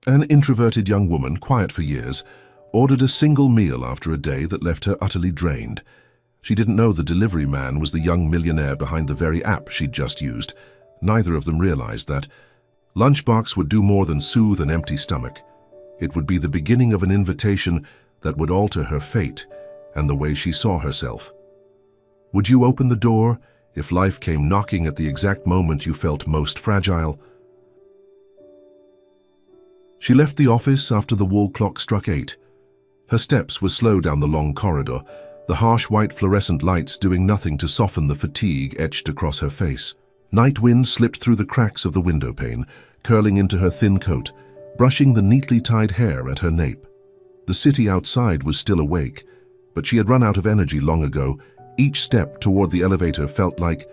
An introverted young woman, quiet for years, ordered a single meal after a day that left her utterly drained. She didn't know the delivery man was the young millionaire behind the very app she'd just used. Neither of them realized that. Lunchbox would do more than soothe an empty stomach. It would be the beginning of an invitation that would alter her fate and the way she saw herself. Would you open the door if life came knocking at the exact moment you felt most fragile? She left the office after the wall clock struck 8. Her steps were slow down the long corridor, the harsh white fluorescent lights doing nothing to soften the fatigue etched across her face. Night wind slipped through the cracks of the window pane, curling into her thin coat, brushing the neatly tied hair at her nape. The city outside was still awake, but she had run out of energy long ago. Each step toward the elevator felt like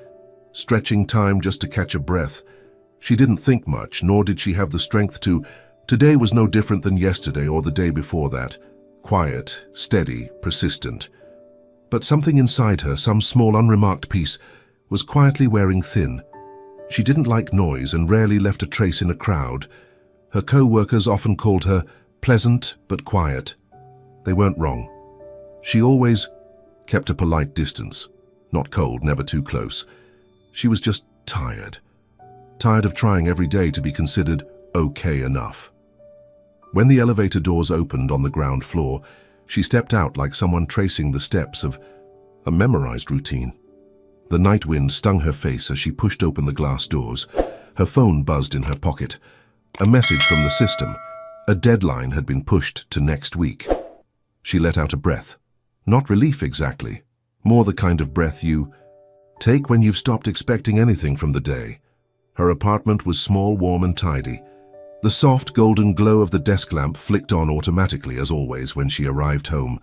stretching time just to catch a breath. She didn't think much, nor did she have the strength to. Today was no different than yesterday or the day before that. Quiet, steady, persistent. But something inside her, some small unremarked piece, was quietly wearing thin. She didn't like noise and rarely left a trace in a crowd. Her co-workers often called her pleasant but quiet. They weren't wrong. She always kept a polite distance. Not cold, never too close. She was just tired. Tired of trying every day to be considered okay enough. When the elevator doors opened on the ground floor, she stepped out like someone tracing the steps of a memorized routine. The night wind stung her face as she pushed open the glass doors. Her phone buzzed in her pocket. A message from the system. A deadline had been pushed to next week. She let out a breath. Not relief exactly. More the kind of breath you take when you've stopped expecting anything from the day. Her apartment was small, warm and tidy. The soft golden glow of the desk lamp flicked on automatically as always when she arrived home.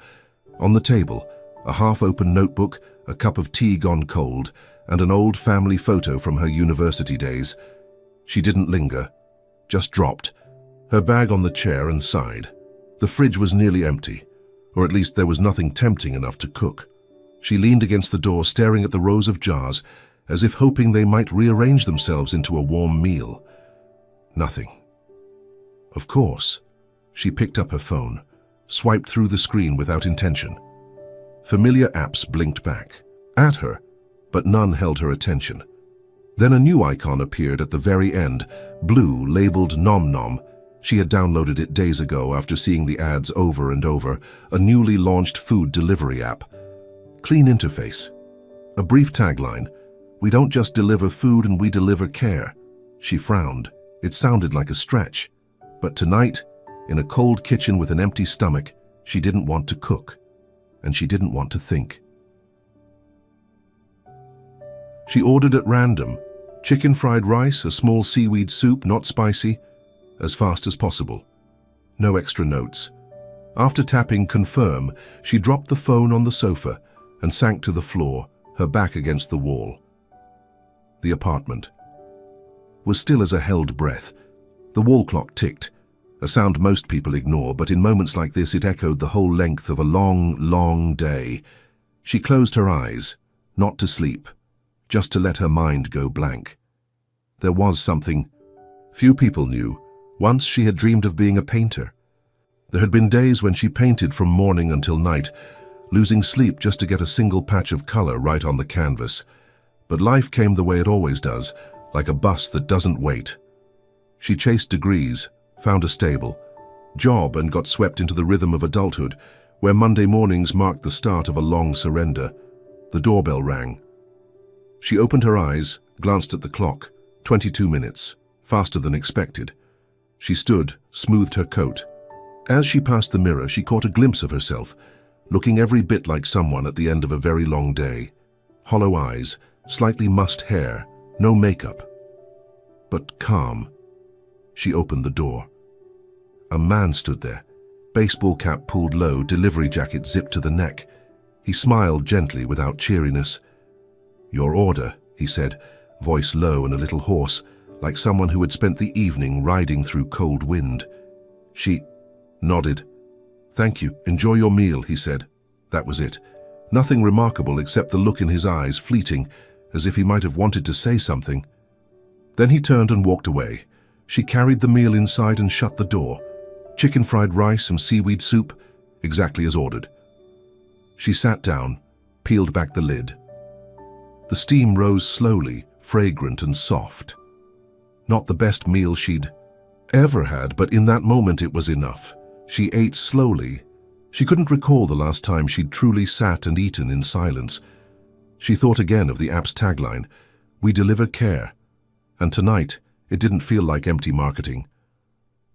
On the table, a half-open notebook, a cup of tea gone cold, and an old family photo from her university days. She didn't linger, just dropped, her bag on the chair and sighed. The fridge was nearly empty, or at least there was nothing tempting enough to cook. She leaned against the door, staring at the rows of jars, as if hoping they might rearrange themselves into a warm meal. Nothing. Of course. She picked up her phone, swiped through the screen without intention. Familiar apps blinked back at her, but none held her attention. Then a new icon appeared at the very end, blue, labeled Nom Nom. She had downloaded it days ago after seeing the ads over and over, a newly launched food delivery app. Clean interface. A brief tagline, "We don't just deliver food and we deliver care." She frowned. It sounded like a stretch. But tonight, in a cold kitchen with an empty stomach, she didn't want to cook. And she didn't want to think. She ordered at random, chicken fried rice, a small seaweed soup, not spicy, as fast as possible. No extra notes. After tapping confirm, she dropped the phone on the sofa and sank to the floor, her back against the wall. The apartment was still as a held breath. The wall clock ticked, a sound most people ignore, but in moments like this it echoed the whole length of a long, long day. She closed her eyes, not to sleep, just to let her mind go blank. There was something few people knew. Once she had dreamed of being a painter. There had been days when she painted from morning until night, losing sleep just to get a single patch of color right on the canvas. But life came the way it always does, like a bus that doesn't wait. She chased degrees, found a stable job and got swept into the rhythm of adulthood, where Monday mornings marked the start of a long surrender. The doorbell rang. She opened her eyes, glanced at the clock. 22 minutes, faster than expected. She stood, smoothed her coat. As she passed the mirror, she caught a glimpse of herself, looking every bit like someone at the end of a very long day. Hollow eyes, slightly mussed hair, no makeup. But calm. She opened the door. A man stood there, baseball cap pulled low, delivery jacket zipped to the neck. He smiled gently without cheeriness. "Your order," he said, voice low and a little hoarse, like someone who had spent the evening riding through cold wind. She nodded. "Thank you, enjoy your meal," he said. That was it. Nothing remarkable except the look in his eyes, fleeting, as if he might have wanted to say something. Then he turned and walked away, She carried the meal inside and shut the door. Chicken fried rice and seaweed soup, exactly as ordered. She sat down, peeled back the lid. The steam rose slowly, fragrant and soft. Not the best meal she'd ever had, but in that moment it was enough. She ate slowly. She couldn't recall the last time she'd truly sat and eaten in silence. She thought again of the app's tagline, "We deliver care." And tonight, it didn't feel like empty marketing.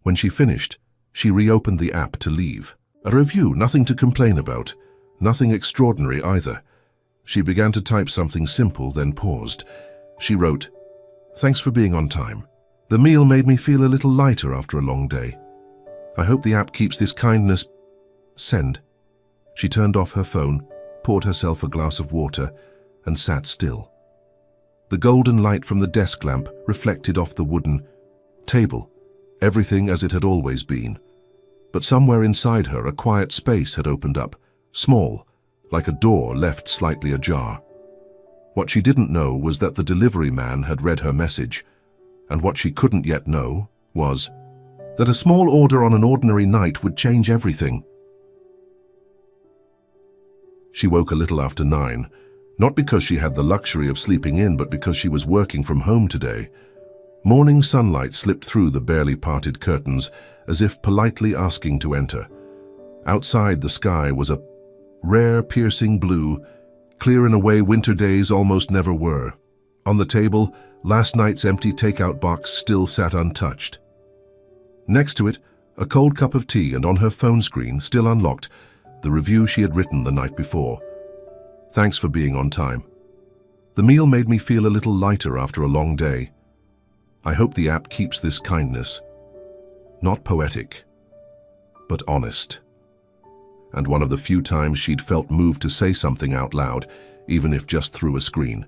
When she finished, she reopened the app to leave. A review, nothing to complain about. Nothing extraordinary either. She began to type something simple, then paused. She wrote, "Thanks for being on time. The meal made me feel a little lighter after a long day. I hope the app keeps this kindness." Send. She turned off her phone, poured herself a glass of water, and sat still. The golden light from the desk lamp reflected off the wooden table, everything as it had always been. But somewhere inside her, a quiet space had opened up, small, like a door left slightly ajar. What she didn't know was that the delivery man had read her message, and what she couldn't yet know was that a small order on an ordinary night would change everything. She woke a little after 9, not because she had the luxury of sleeping in, but because she was working from home today. Morning sunlight slipped through the barely parted curtains, as if politely asking to enter. Outside, the sky was a rare, piercing blue, clear in a way winter days almost never were. On the table, last night's empty takeout box still sat untouched. Next to it, a cold cup of tea, and on her phone screen, still unlocked, the review she had written the night before. "Thanks for being on time. The meal made me feel a little lighter after a long day. I hope the app keeps this kindness." Not poetic, but honest. And one of the few times she'd felt moved to say something out loud, even if just through a screen.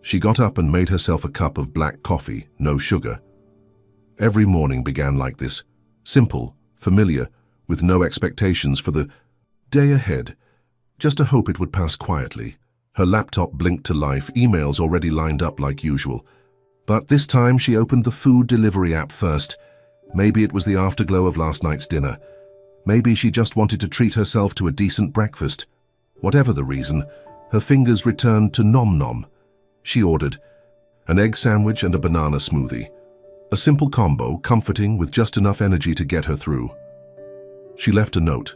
She got up and made herself a cup of black coffee, no sugar. Every morning began like this, simple, familiar, with no expectations for the day ahead, just a hope it would pass quietly. Her laptop blinked to life, emails already lined up like usual. But this time she opened the food delivery app first. Maybe it was the afterglow of last night's dinner. Maybe she just wanted to treat herself to a decent breakfast. Whatever the reason, her fingers returned to nom-nom. She ordered an egg sandwich and a banana smoothie. A simple combo, comforting, with just enough energy to get her through. She left a note.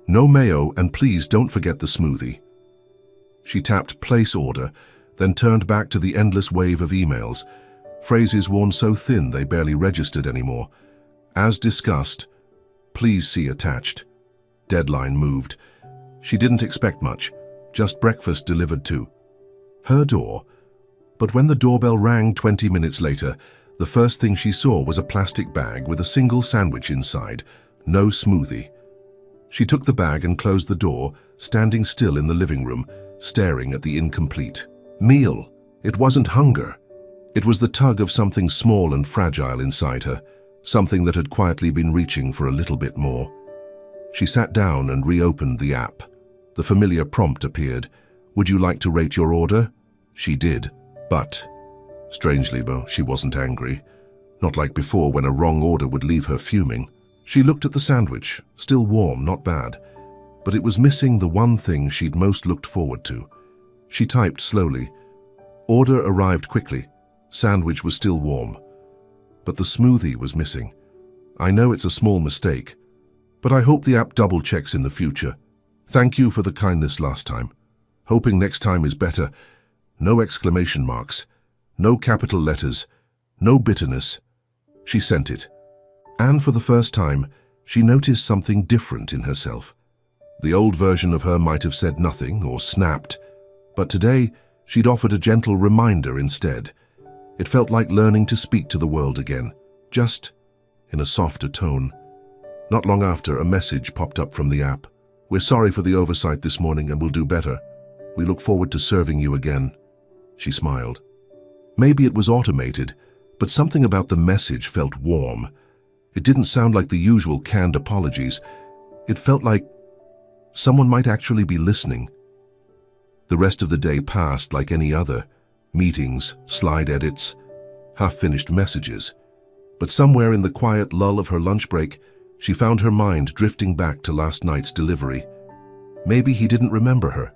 "No mayo, and please don't forget the smoothie." She tapped place order, then turned back to the endless wave of emails, phrases worn so thin they barely registered anymore. "As discussed, please see attached." Deadline moved. She didn't expect much, just breakfast delivered to her door. But when the doorbell rang 20 minutes later, the first thing she saw was a plastic bag with a single sandwich inside, no smoothie. She took the bag and closed the door, standing still in the living room, staring at the incomplete meal. It wasn't hunger. It was the tug of something small and fragile inside her, something that had quietly been reaching for a little bit more. She sat down and reopened the app. The familiar prompt appeared. "Would you like to rate your order?" She did, but strangely, though, she wasn't angry. Not like before, when a wrong order would leave her fuming. She looked at the sandwich, still warm, not bad, but it was missing the one thing she'd most looked forward to. She typed slowly. Order arrived quickly. Sandwich was still warm. But the smoothie was missing. "I know it's a small mistake, but I hope the app double-checks in the future. Thank you for the kindness last time. Hoping next time is better." No exclamation marks, no capital letters, no bitterness. She sent it. And for the first time, she noticed something different in herself. The old version of her might have said nothing or snapped, but today she'd offered a gentle reminder instead. It felt like learning to speak to the world again, just in a softer tone. Not long after, a message popped up from the app. "We're sorry for the oversight this morning and will do better. We look forward to serving you again." She smiled. Maybe it was automated, but something about the message felt warm. It didn't sound like the usual canned apologies. It felt like someone might actually be listening. The rest of the day passed like any other. Meetings, slide edits, half-finished messages. But somewhere in the quiet lull of her lunch break, she found her mind drifting back to last night's delivery. Maybe he didn't remember her.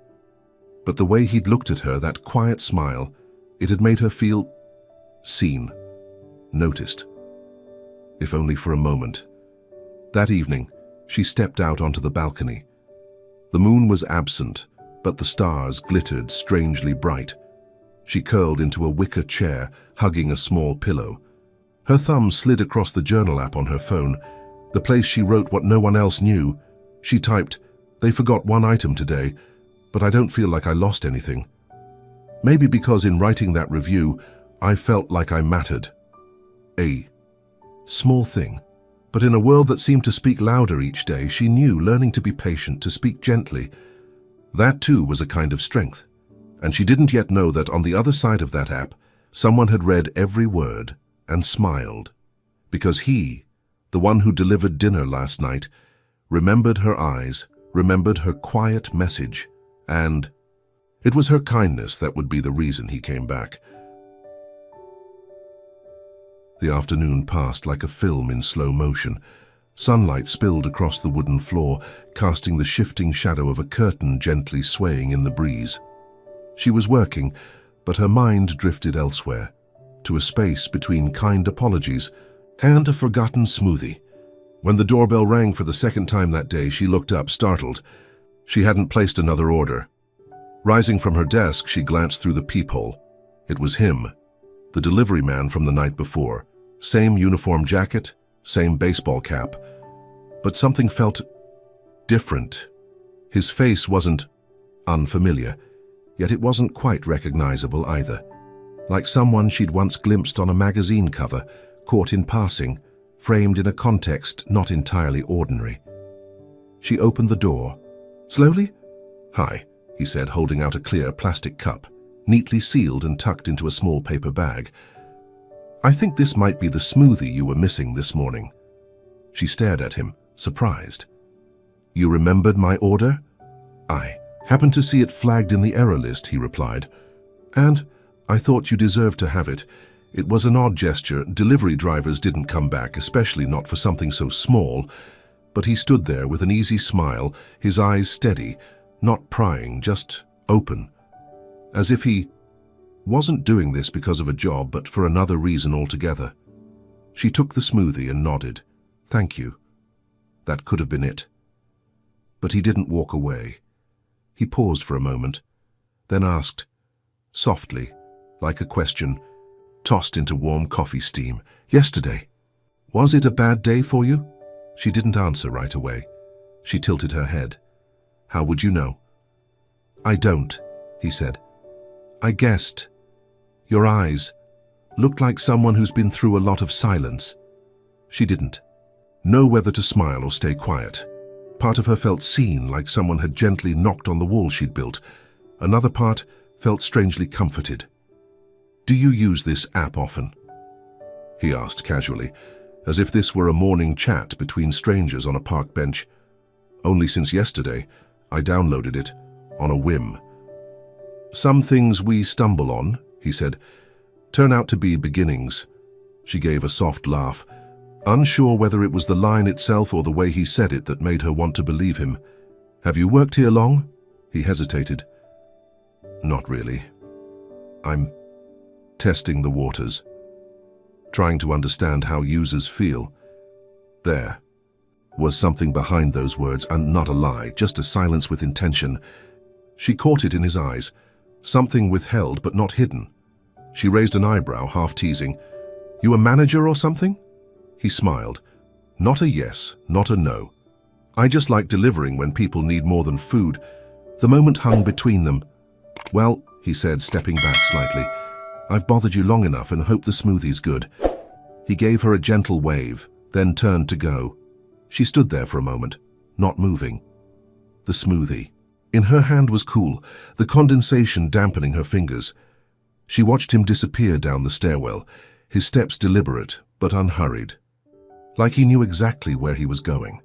But the way he'd looked at her, that quiet smile, it had made her feel seen, noticed. If only for a moment. That evening, she stepped out onto the balcony. The moon was absent, but the stars glittered strangely bright. She curled into a wicker chair, hugging a small pillow. Her thumb slid across the journal app on her phone, the place she wrote what no one else knew. She typed, "They forgot one item today, but I don't feel like I lost anything." Maybe because in writing that review, I felt like I mattered. A small thing. But in a world that seemed to speak louder each day, she knew learning to be patient, to speak gently. That too was a kind of strength. And she didn't yet know that on the other side of that app, someone had read every word and smiled. Because he, the one who delivered dinner last night, remembered her eyes, remembered her quiet message, and it was her kindness that would be the reason he came back. The afternoon passed like a film in slow motion. Sunlight spilled across the wooden floor, casting the shifting shadow of a curtain gently swaying in the breeze. She was working, but her mind drifted elsewhere, to a space between kind apologies and a forgotten smoothie. When the doorbell rang for the second time that day, she looked up, startled. She hadn't placed another order. Rising from her desk, she glanced through the peephole. It was him, the delivery man from the night before. Same uniform jacket, same baseball cap. But something felt different. His face wasn't unfamiliar, yet it wasn't quite recognizable either. Like someone she'd once glimpsed on a magazine cover, caught in passing, framed in a context not entirely ordinary. She opened the door. Slowly? "Hi," he said, holding out a clear plastic cup, neatly sealed and tucked into a small paper bag. "I think this might be the smoothie you were missing this morning." She stared at him, surprised. "You remembered my order?" "I happened to see it flagged in the error list," he replied. "And I thought you deserved to have it. It was an odd gesture. Delivery drivers didn't come back, especially not for something so small." But he stood there with an easy smile, his eyes steady, not prying, just open. As if he wasn't doing this because of a job, but for another reason altogether. She took the smoothie and nodded. "Thank you." That could have been it. But he didn't walk away. He paused for a moment, then asked, softly, like a question, tossed into warm coffee steam, "Yesterday, was it a bad day for you?" She didn't answer right away. She tilted her head. "How would you know?" "I don't," he said. "I guessed. Your eyes looked like someone who's been through a lot of silence." She didn't know whether to smile or stay quiet. Part of her felt seen, like someone had gently knocked on the wall she'd built. Another part felt strangely comforted. "Do you use this app often?" he asked casually, as if this were a morning chat between strangers on a park bench. "Only since yesterday. I downloaded it on a whim." "Some things we stumble on," he said, "turn out to be beginnings." She gave a soft laugh, unsure whether it was the line itself or the way he said it that made her want to believe him. "Have you worked here long?" He hesitated. "Not really. I'm testing the waters, trying to understand how users feel." There was something behind those words, and not a lie, just a silence with intention. She caught it in his eyes, something withheld but not hidden. She raised an eyebrow, half teasing. "You a manager or something?" He smiled. "Not a yes, not a no. I just like delivering when people need more than food." The moment hung between them. "Well," he said, stepping back slightly, "I've bothered you long enough and hope the smoothie's good." He gave her a gentle wave, then turned to go. She stood there for a moment, not moving. The smoothie in her hand was cool, the condensation dampening her fingers. She watched him disappear down the stairwell, his steps deliberate but unhurried, like he knew exactly where he was going.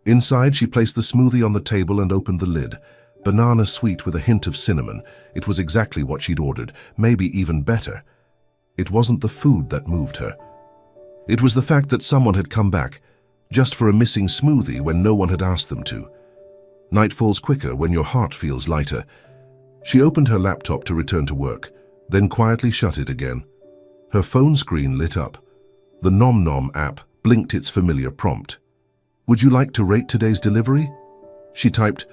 Inside, she placed the smoothie on the table and opened the lid. Banana sweet with a hint of cinnamon. It was exactly what she'd ordered, maybe even better. It wasn't the food that moved her. It was the fact that someone had come back, just for a missing smoothie when no one had asked them to. Night falls quicker when your heart feels lighter. She opened her laptop to return to work, then quietly shut it again. Her phone screen lit up. The Nom Nom app blinked its familiar prompt. "Would you like to rate today's delivery?" She typed,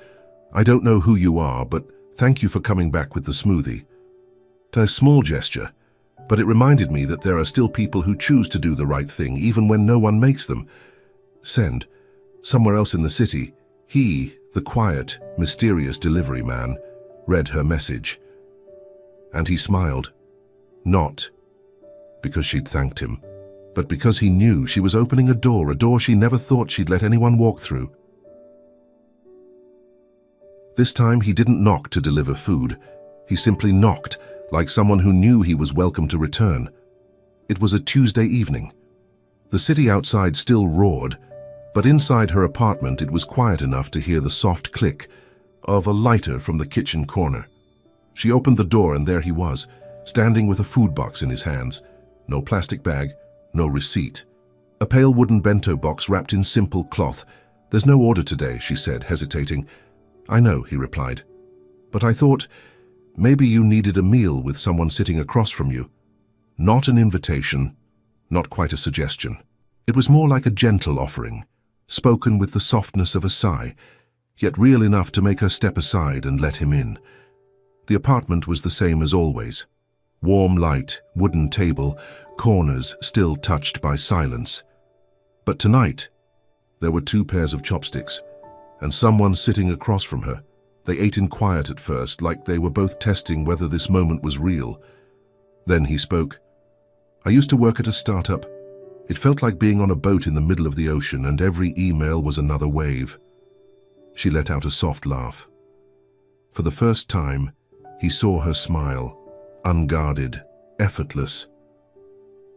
"I don't know who you are, but thank you for coming back with the smoothie." A small gesture, but it reminded me that there are still people who choose to do the right thing even when no one makes them. Send. Somewhere else in the city, he, the quiet, mysterious delivery man, read her message. And he smiled. Not because she'd thanked him, but because he knew she was opening a door she never thought she'd let anyone walk through. This time he didn't knock to deliver food. He simply knocked, like someone who knew he was welcome to return. It was a Tuesday evening. The city outside still roared, but inside her apartment it was quiet enough to hear the soft click of a lighter from the kitchen corner. She opened the door and there he was, standing with a food box in his hands. No plastic bag, no receipt. A pale wooden bento box wrapped in simple cloth. "There's no order today," she said, hesitating. "I know," he replied. "But I thought maybe you needed a meal with someone sitting across from you." Not an invitation, not quite a suggestion. It was more like a gentle offering, spoken with the softness of a sigh, yet real enough to make her step aside and let him in. The apartment was the same as always. Warm light, wooden table, corners still touched by silence. But tonight, there were 2 pairs of chopsticks, and someone sitting across from her. They ate in quiet at first, like they were both testing whether this moment was real. Then he spoke. "I used to work at a startup. It felt like being on a boat in the middle of the ocean, and every email was another wave." She let out a soft laugh. For the first time, he saw her smile, unguarded, effortless.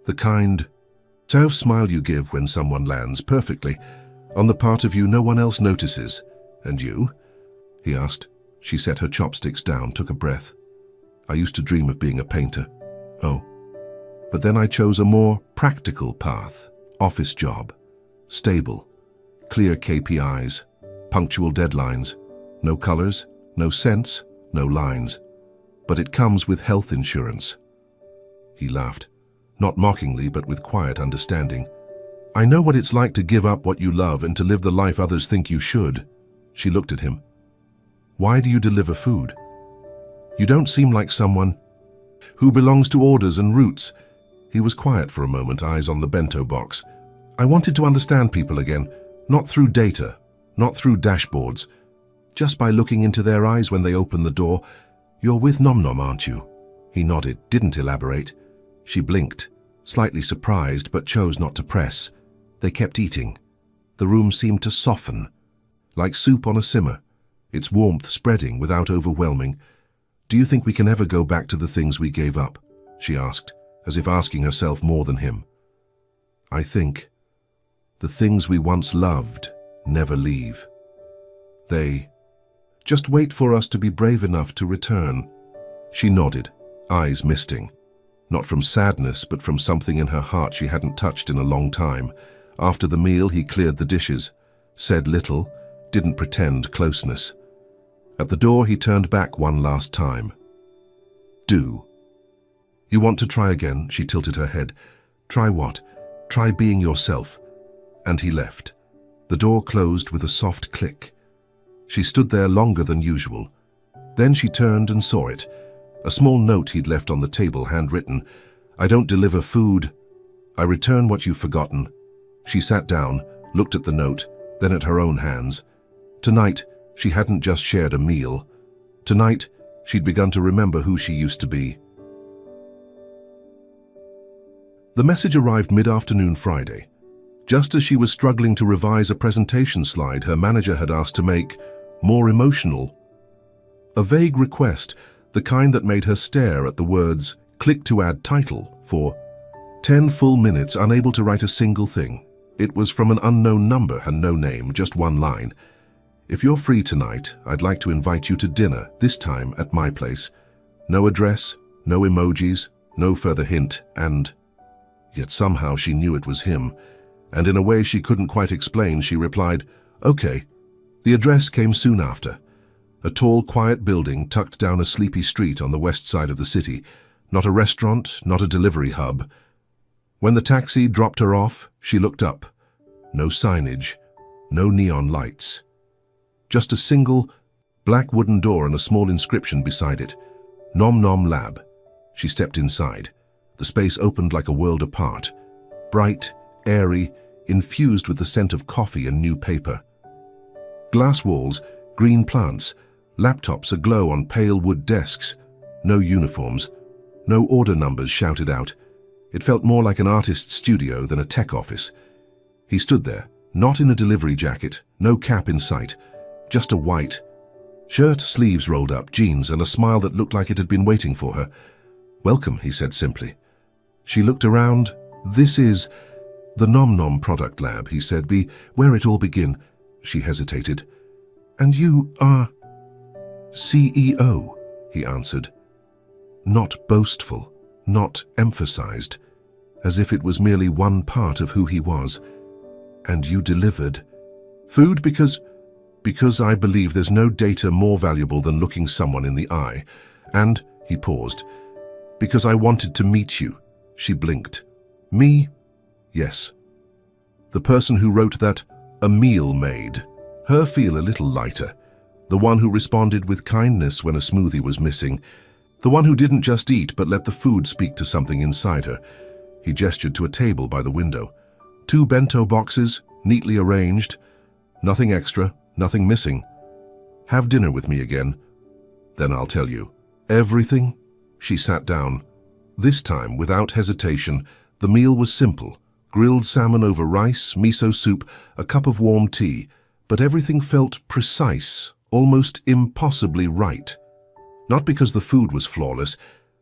The kind, tough smile you give when someone lands perfectly on the part of you no one else notices. "And you?" he asked. She set her chopsticks down, took a breath. "I used to dream of being a painter." "Oh. But then I chose a more practical path. Office job. Stable. Clear KPIs. Punctual deadlines. No colors, no scents, no lines. But it comes with health insurance." He laughed, not mockingly but with quiet understanding. "I know what it's like to give up what you love and to live the life others think you should." She looked at him. "Why do you deliver food? You don't seem like someone who belongs to orders and routes." He was quiet for a moment, eyes on the bento box. "I wanted to understand people again, not through data, not through dashboards, just by looking into their eyes when they open the door. You're with Nom Nom, aren't you?" He nodded, didn't elaborate. She blinked, slightly surprised, but chose not to press. They kept eating. The room seemed to soften, like soup on a simmer, its warmth spreading without overwhelming. "Do you think we can ever go back to the things we gave up?" she asked, as if asking herself more than him. "I think the things we once loved never leave. They just wait for us to be brave enough to return." She nodded, eyes misting. Not from sadness, but from something in her heart she hadn't touched in a long time. After the meal, he cleared the dishes, said little, didn't pretend closeness. At the door, he turned back one last time. "Do you want to try again?" She tilted her head. "Try what?" "Try being yourself." And he left. The door closed with a soft click. She stood there longer than usual. Then she turned and saw it. A small note he'd left on the table, handwritten. "I don't deliver food. I return what you've forgotten." She sat down, looked at the note, then at her own hands. Tonight, she hadn't just shared a meal. Tonight, she'd begun to remember who she used to be. The message arrived mid-afternoon Friday. Just as she was struggling to revise a presentation slide her manager had asked to make more emotional. A vague request, the kind that made her stare at the words, "Click to add title," for 10 full minutes, unable to write a single thing. It was from an unknown number and no name, just one line. "If you're free tonight, I'd like to invite you to dinner, this time at my place. No address, no emojis, no further hint, and..." Yet somehow she knew it was him, and in a way she couldn't quite explain, she replied, "Okay." The address came soon after. A tall, quiet building tucked down a sleepy street on the west side of the city. Not a restaurant, not a delivery hub. When the taxi dropped her off, she looked up. No signage, no neon lights. Just a single, black wooden door and a small inscription beside it. Nom Nom Lab. She stepped inside. The space opened like a world apart. Bright, airy, infused with the scent of coffee and new paper. Glass walls, green plants, laptops aglow on pale wood desks. No uniforms, no order numbers shouted out. It felt more like an artist's studio than a tech office. He stood there, not in a delivery jacket, no cap in sight, just a white shirt, sleeves rolled up, jeans, and a smile that looked like it had been waiting for her. "Welcome," he said simply. She looked around. "This is the Nom Nom Product Lab," he said. "Be where it all begin." She hesitated. "And you are CEO," he answered. Not boastful, not emphasized, as if it was merely one part of who he was. "And you delivered food because I believe there's no data more valuable than looking someone in the eye. And," he paused, "because I wanted to meet you." She blinked. "Me? Yes. The person who wrote that a meal made her feel a little lighter. The one who responded with kindness when a smoothie was missing. The one who didn't just eat but let the food speak to something inside her." He gestured to a table by the window. 2 bento boxes, neatly arranged. Nothing extra, nothing missing. "Have dinner with me again. Then I'll tell you everything." She sat down. This time, without hesitation, the meal was simple. Grilled salmon over rice, miso soup, a cup of warm tea. But everything felt precise, almost impossibly right. Not because the food was flawless,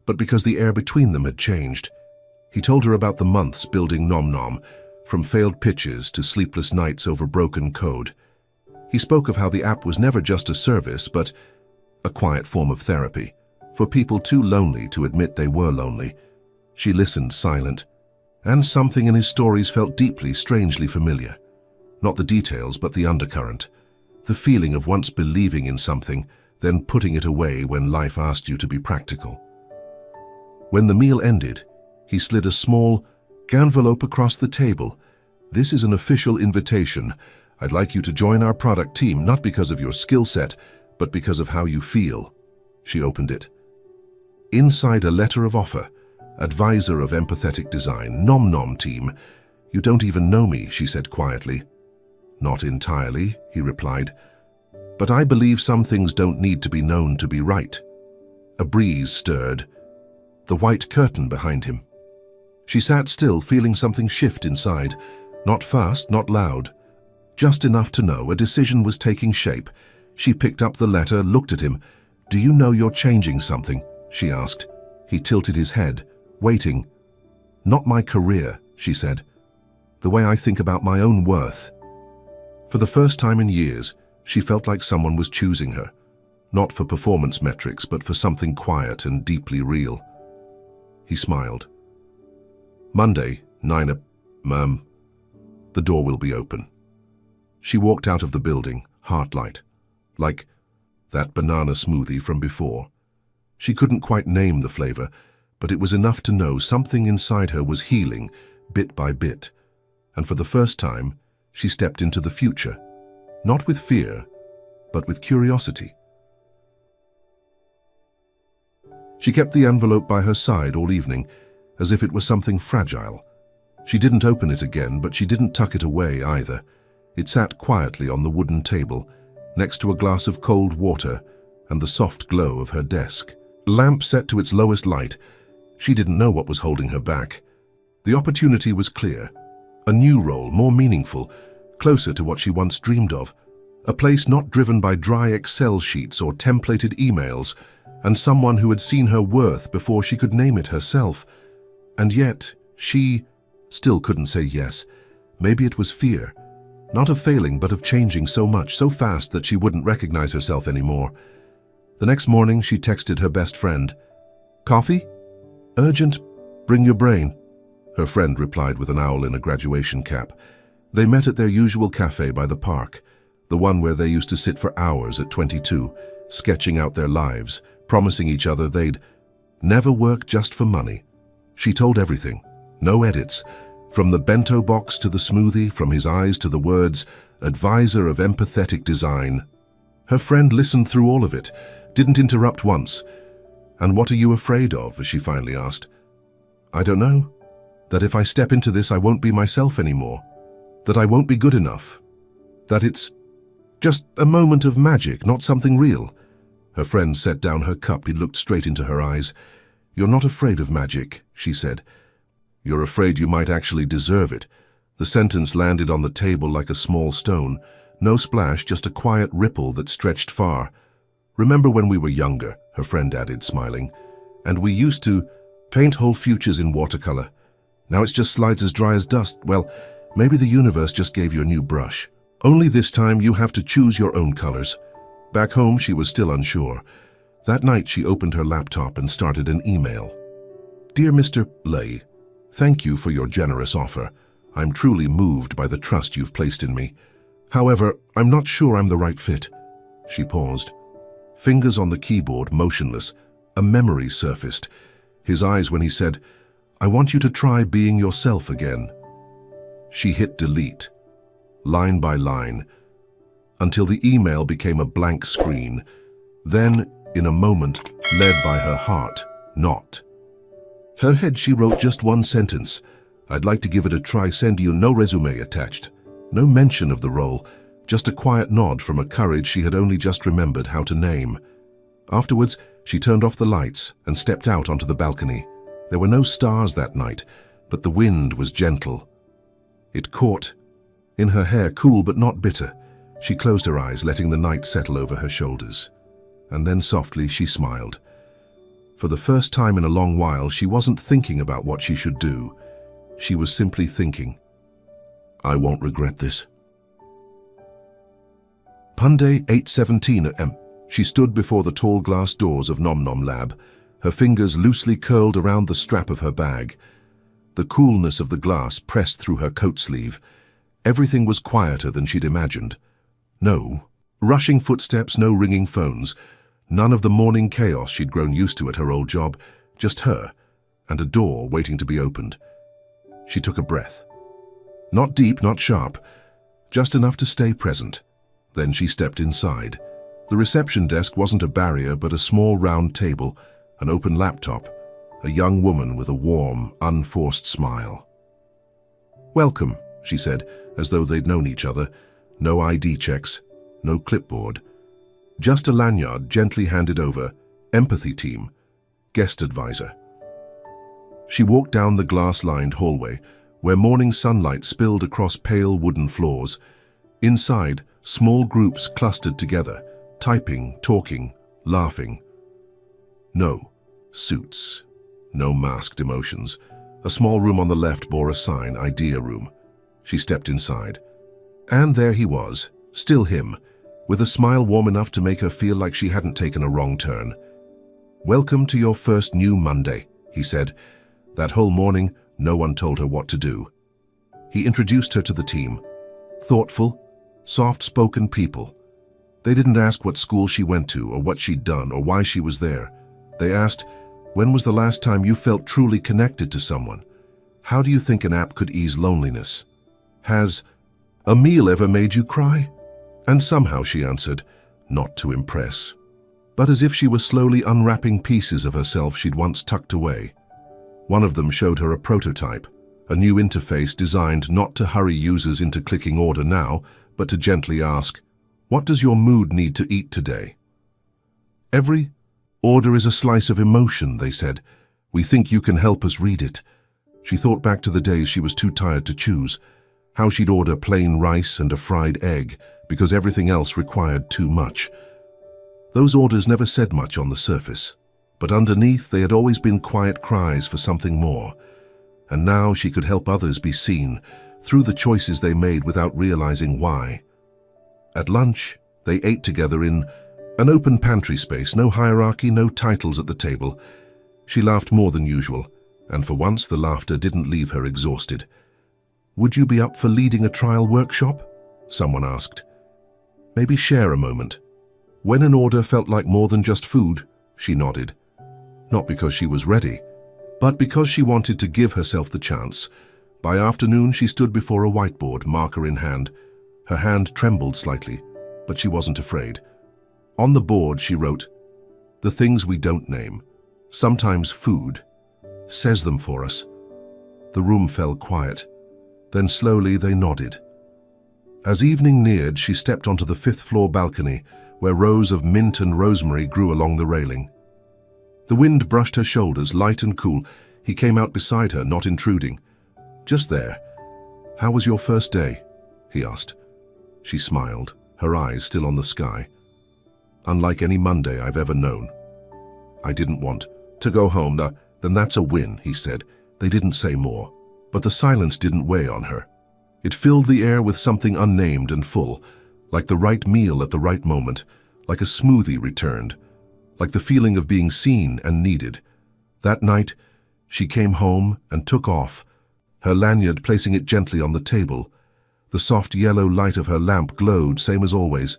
but because the air between them had changed. He told her about the months building Nom Nom, from failed pitches to sleepless nights over broken code. He spoke of how the app was never just a service, but a quiet form of therapy, for people too lonely to admit they were lonely. She listened, silent, and something in his stories felt deeply, strangely familiar. Not the details, but the undercurrent. The feeling of once believing in something, then putting it away when life asked you to be practical. When the meal ended, he slid a small envelope across the table. "This is an official invitation. I'd like you to join our product team, not because of your skill set, but because of how you feel." She opened it. Inside a letter of offer, advisor of empathetic design, Nom Nom team. "You don't even know me," she said quietly. "Not entirely," he replied. "But I believe some things don't need to be known to be right." A breeze stirred the white curtain behind him. She sat still, feeling something shift inside. Not fast, not loud. Just enough to know a decision was taking shape. She picked up the letter, looked at him. "Do you know you're changing something?" she asked. He tilted his head, waiting. "Not my career," she said. "The way I think about my own worth." For the first time in years, she felt like someone was choosing her. Not for performance metrics, but for something quiet and deeply real. He smiled. "Monday, 9 a.m. The door will be open." She walked out of the building, heart light, like that banana smoothie from before. She couldn't quite name the flavor, but it was enough to know something inside her was healing, bit by bit. And for the first time, she stepped into the future, not with fear, but with curiosity. She kept the envelope by her side all evening, as if it was something fragile. She didn't open it again, but she didn't tuck it away either. It sat quietly on the wooden table, next to a glass of cold water and the soft glow of her desk. Lamp set to its lowest light, she didn't know what was holding her back. The opportunity was clear. A new role, more meaningful, closer to what she once dreamed of. A place not driven by dry Excel sheets or templated emails, and someone who had seen her worth before she could name it herself. And yet, she still couldn't say yes. Maybe it was fear. Not of failing, but of changing so much, so fast that she wouldn't recognize herself anymore. The next morning, she texted her best friend. "Coffee? Urgent? Bring your brain." her friend replied with an owl in a graduation cap. They met at their usual cafe by the park, the one where they used to sit for hours at 22, sketching out their lives, promising each other they'd never work just for money. She told everything, no edits, from the bento box to the smoothie, from his eyes to the words, advisor of empathetic design. Her friend listened through all of it, didn't interrupt once. And what are you afraid of? She finally asked. I don't know. That if I step into this, I won't be myself anymore. That I won't be good enough. That it's just a moment of magic, not something real. Her friend set down her cup. He looked straight into her eyes. You're not afraid of magic, she said. You're afraid you might actually deserve it. The sentence landed on the table like a small stone. No splash, just a quiet ripple that stretched far. Remember when we were younger, her friend added, smiling, and we used to paint whole futures in watercolor. Now it's just slides as dry as dust. Well, maybe the universe just gave you a new brush. Only this time you have to choose your own colors. Back home, she was still unsure. That night, she opened her laptop and started an email. Dear Mr. Lay, thank you for your generous offer. I'm truly moved by the trust you've placed in me. However, I'm not sure I'm the right fit. She paused. Fingers on the keyboard, motionless. A memory surfaced. His eyes when he said, I want you to try being yourself again. She hit delete, line by line, until the email became a blank screen. Then, in a moment, led by her heart, not. Her head, she wrote just one sentence. I'd like to give it a try. Send you. No resume attached. No mention of the role, just a quiet nod from a courage she had only just remembered how to name. Afterwards, she turned off the lights and stepped out onto the balcony. There were no stars that night, but the wind was gentle. It caught in her hair, cool but not bitter. She closed her eyes, letting the night settle over her shoulders. And then softly she smiled. For the first time in a long while, she wasn't thinking about what she should do. She was simply thinking, I won't regret this. Monday, 8:17 a.m. She stood before the tall glass doors of Nom Nom Lab, her fingers loosely curled around the strap of her bag. The coolness of the glass pressed through her coat sleeve. Everything was quieter than she'd imagined. No rushing footsteps, no ringing phones, none of the morning chaos she'd grown used to at her old job, just her, and a door waiting to be opened. She took a breath. Not deep, not sharp, just enough to stay present. Then she stepped inside. The reception desk wasn't a barrier, but a small round table, an open laptop, a young woman with a warm, unforced smile. Welcome, she said, as though they'd known each other. No ID checks, no clipboard. Just a lanyard gently handed over. Empathy team, guest advisor. She walked down the glass-lined hallway, where morning sunlight spilled across pale wooden floors. Inside, small groups clustered together, typing, talking, laughing. No suits, no masked emotions. A small room on the left bore a sign, Idea Room. She stepped inside. And there he was, still him, with a smile warm enough to make her feel like she hadn't taken a wrong turn. Welcome to your first new Monday, he said. That whole morning, no one told her what to do. He introduced her to the team. Thoughtful, soft-spoken people. They didn't ask what school she went to or what she'd done or why she was there. They asked, when was the last time you felt truly connected to someone? How do you think an app could ease loneliness? Has a meal ever made you cry? And somehow she answered, not to impress, but as if she were slowly unwrapping pieces of herself she'd once tucked away. One of them showed her a prototype, a new interface designed not to hurry users into clicking order now, but to gently ask, what does your mood need to eat today? Every order is a slice of emotion, they said. We think you can help us read it. She thought back to the days she was too tired to choose, how she'd order plain rice and a fried egg because everything else required too much. Those orders never said much on the surface, but underneath they had always been quiet cries for something more. And now she could help others be seen through the choices they made without realizing why. At lunch, they ate together in an open pantry space, no hierarchy, no titles at the table. She laughed more than usual, and for once the laughter didn't leave her exhausted. "Would you be up for leading a trial workshop?" someone asked. "Maybe share a moment." When an order felt like more than just food, she nodded. Not because she was ready, but because she wanted to give herself the chance. By afternoon, she stood before a whiteboard, marker in hand. Her hand trembled slightly, but she wasn't afraid. On the board, she wrote, "The things we don't name. Sometimes food says them for us." The room fell quiet. Then slowly they nodded. As evening neared, she stepped onto the fifth-floor balcony, where rows of mint and rosemary grew along the railing. The wind brushed her shoulders, light and cool. He came out beside her, not intruding. Just there. "How was your first day?" he asked. She smiled, her eyes still on the sky. "Unlike any Monday I've ever known." "I didn't want to go home." "Then that's a win," he said. They didn't say more, but the silence didn't weigh on her. It filled the air with something unnamed and full, like the right meal at the right moment, like a smoothie returned, like the feeling of being seen and needed. That night, she came home and took off, her lanyard placing it gently on the table. The soft yellow light of her lamp glowed, same as always,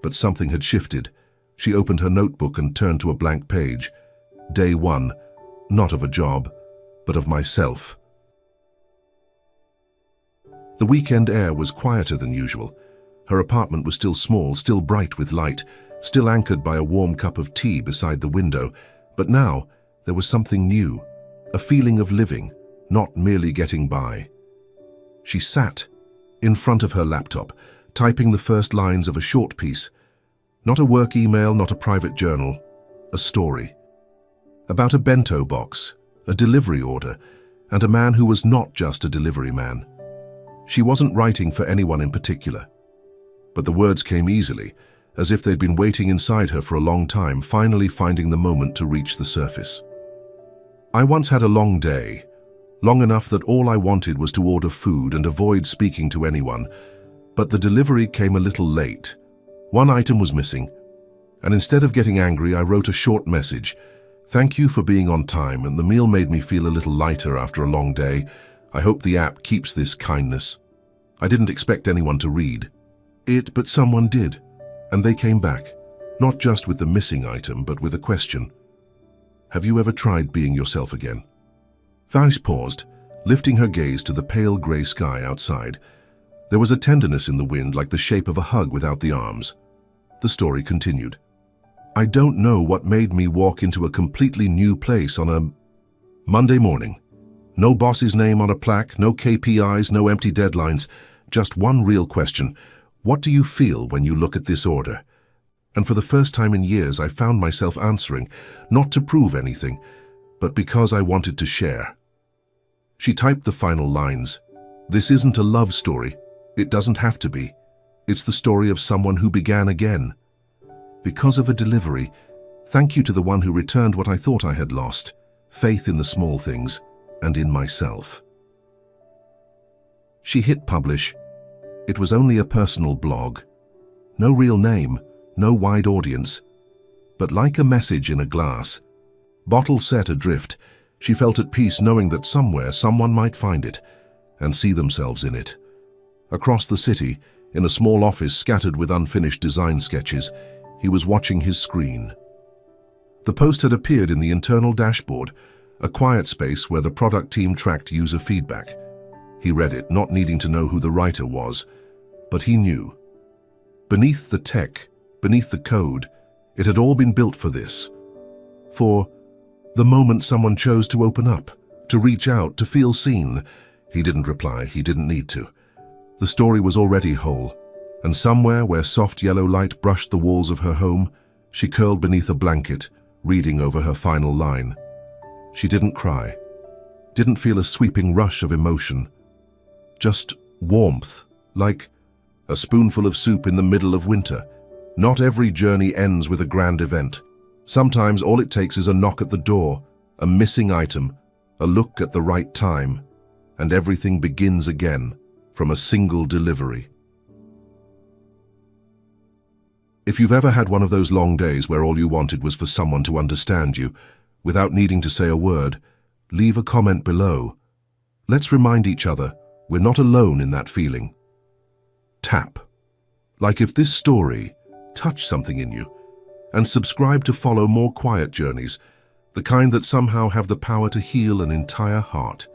but something had shifted. She opened her notebook and turned to a blank page. Day 1, not of a job, but of myself. The weekend air was quieter than usual. Her apartment was still small, still bright with light, still anchored by a warm cup of tea beside the window, but now there was something new, a feeling of living, not merely getting by. She sat in front of her laptop, typing the first lines of a short piece. Not a work email, not a private journal, a story. About a bento box, a delivery order, and a man who was not just a delivery man. She wasn't writing for anyone in particular, but the words came easily, as if they'd been waiting inside her for a long time, finally finding the moment to reach the surface. "I once had a long day, long enough that all I wanted was to order food and avoid speaking to anyone, but the delivery came a little late. One item was missing, and instead of getting angry, I wrote a short message. Thank you for being on time, and the meal made me feel a little lighter after a long day. I hope the app keeps this kindness." I didn't expect anyone to read it, but someone did, and they came back, not just with the missing item, but with a question. "Have you ever tried being yourself again?" Vice paused, lifting her gaze to the pale grey sky outside. There was a tenderness in the wind, like the shape of a hug without the arms. The story continued. "I don't know what made me walk into a completely new place on a Monday morning. No boss's name on a plaque, no KPIs, no empty deadlines. Just one real question. What do you feel when you look at this order?" And for the first time in years, I found myself answering, not to prove anything, but because I wanted to share. She typed the final lines. "This isn't a love story. It doesn't have to be. It's the story of someone who began again. Because of a delivery, thank you to the one who returned what I thought I had lost, faith in the small things, and in myself." She hit publish. It was only a personal blog. No real name, no wide audience. But like a message in a glass, bottle set adrift, she felt at peace knowing that somewhere someone might find it and see themselves in it. Across the city, in a small office scattered with unfinished design sketches, he was watching his screen. The post had appeared in the internal dashboard, a quiet space where the product team tracked user feedback. He read it, not needing to know who the writer was, but he knew. Beneath the tech, beneath the code, it had all been built for this. For the moment someone chose to open up, to reach out, to feel seen. He didn't reply, he didn't need to. The story was already whole, and somewhere where soft yellow light brushed the walls of her home, she curled beneath a blanket, reading over her final line. She didn't cry, didn't feel a sweeping rush of emotion. Just warmth, like a spoonful of soup in the middle of winter. Not every journey ends with a grand event. Sometimes all it takes is a knock at the door, a missing item, a look at the right time, and everything begins again from a single delivery. If you've ever had one of those long days where all you wanted was for someone to understand you, without needing to say a word, leave a comment below. Let's remind each other we're not alone in that feeling. Tap. Like if this story touched something in you, and subscribe to follow more quiet journeys, the kind that somehow have the power to heal an entire heart.